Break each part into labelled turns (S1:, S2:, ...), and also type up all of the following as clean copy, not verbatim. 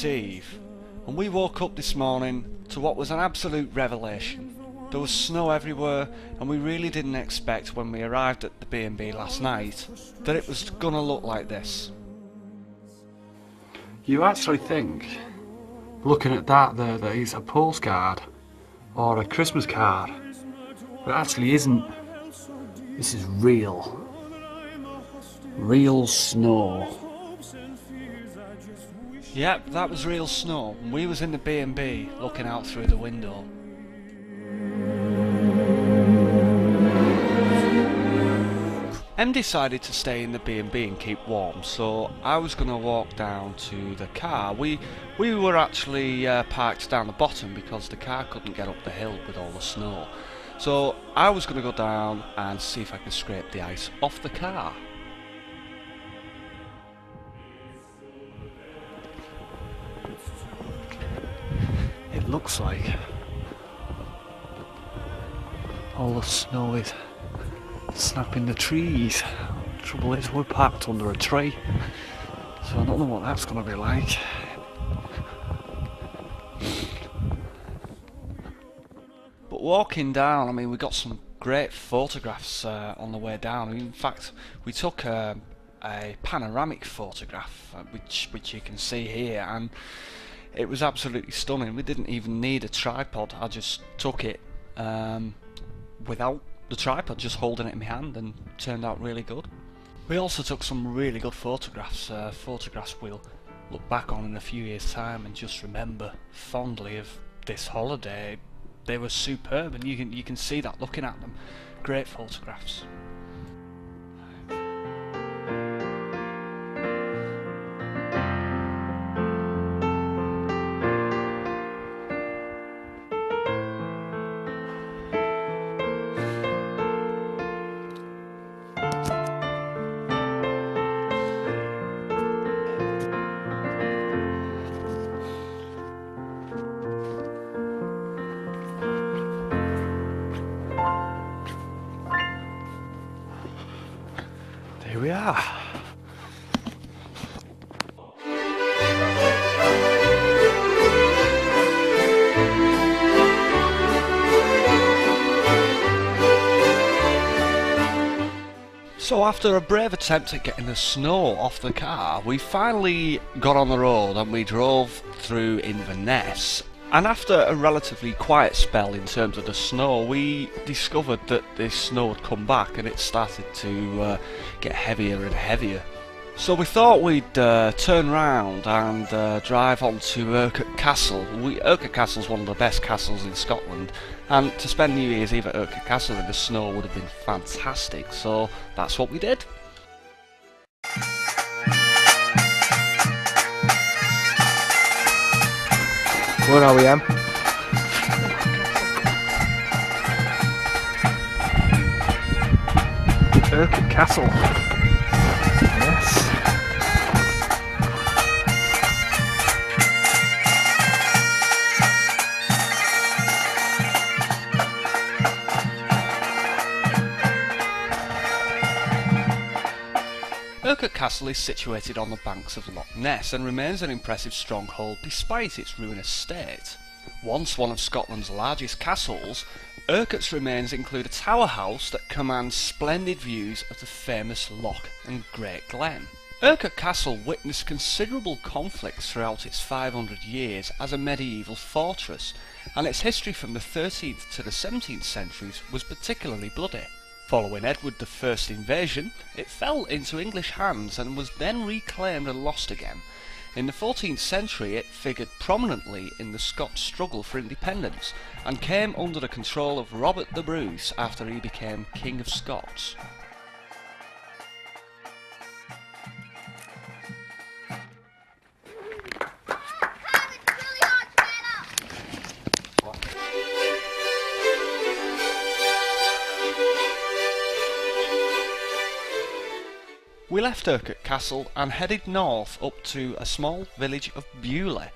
S1: Year's Eve, and we woke up this morning to what was an absolute revelation. There was snow everywhere, and we really didn't expect when we arrived at the B&B last night that it was gonna look like this.
S2: You actually think, looking at that there, that it's a postcard or a Christmas card, but it actually isn't. This is real. Real snow.
S1: Yep, that was real snow, and we was in the B&B looking out through the window. Em decided to stay in the B&B and keep warm, so I was going to walk down to the car. We were actually parked down the bottom because the car couldn't get up the hill with all the snow. So I was going to go down and see if I could scrape the ice off the car.
S2: It looks like all the snow is snapping the trees. Trouble is, we're parked under a tree, so I don't know what that's going to be like.
S1: But walking down, I mean, we got some great photographs on the way down. In fact, we took a panoramic photograph, which you can see here, and it was absolutely stunning. We didn't even need a tripod. I just took it without the tripod, just holding it in my hand, and turned out really good. We also took some really good photographs, photographs we'll look back on in a few years' time and just remember fondly of this holiday. They were superb, and you can see that looking at them. Great photographs.
S2: Here we are.
S1: So after a brave attempt at getting the snow off the car, we finally got on the road and we drove through Inverness. And after a relatively quiet spell in terms of the snow, we discovered that this snow had come back and it started to get heavier and heavier. So we thought we'd turn round and drive on to Urquhart Castle. Urquhart Castle's one of the best castles in Scotland, and to spend New Year's Eve at Urquhart Castle in the snow would have been fantastic, so that's what we did.
S2: Where are we, Em? Urquhart Castle. Yes.
S1: Urquhart Castle is situated on the banks of Loch Ness and remains an impressive stronghold despite its ruinous state. Once one of Scotland's largest castles, Urquhart's remains include a tower house that commands splendid views of the famous Loch and Great Glen. Urquhart Castle witnessed considerable conflicts throughout its 500 years as a medieval fortress, and its history from the 13th to the 17th centuries was particularly bloody. Following Edward I's invasion, it fell into English hands and was then reclaimed and lost again. In the 14th century it figured prominently in the Scots struggle for independence and came under the control of Robert the Bruce after he became King of Scots. We left Urquhart Castle and headed north up to a small village of Beaulieu.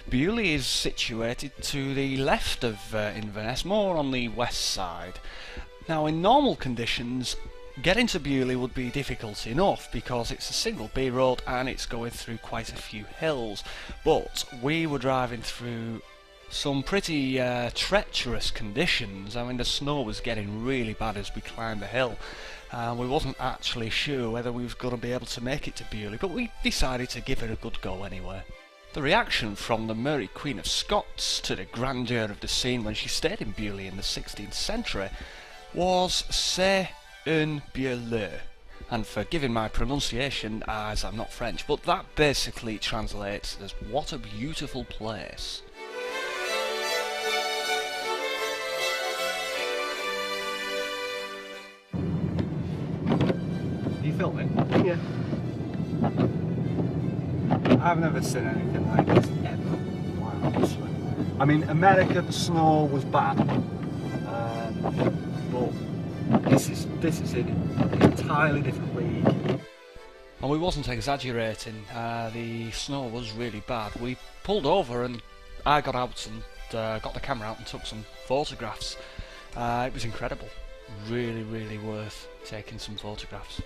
S1: Beaulieu is situated to the left of Inverness, more on the west side. Now in normal conditions, Getting to Beaulieu would be difficult enough because it's a single B road and it's going through quite a few hills, but we were driving through some pretty treacherous conditions. I mean, the snow was getting really bad as we climbed the hill, and we wasn't actually sure whether we was going to be able to make it to Beaulieu, but we decided to give it a good go anyway. The reaction from the Mary Queen of Scots to the grandeur of the scene when she stayed in Beaulieu in the 16th century was "C'est un Beaulieu," and forgiving my pronunciation as I'm not French, but that basically translates as "what a beautiful place."
S2: Are you filming?
S3: Yeah.
S2: I've never seen anything like this ever. Wow, honestly. I mean, America, the snow was bad, but this is in an entirely different league.
S1: And we wasn't exaggerating, the snow was really bad. We pulled over and I got out and got the camera out and took some photographs. It was incredible. Really, really worth taking some photographs.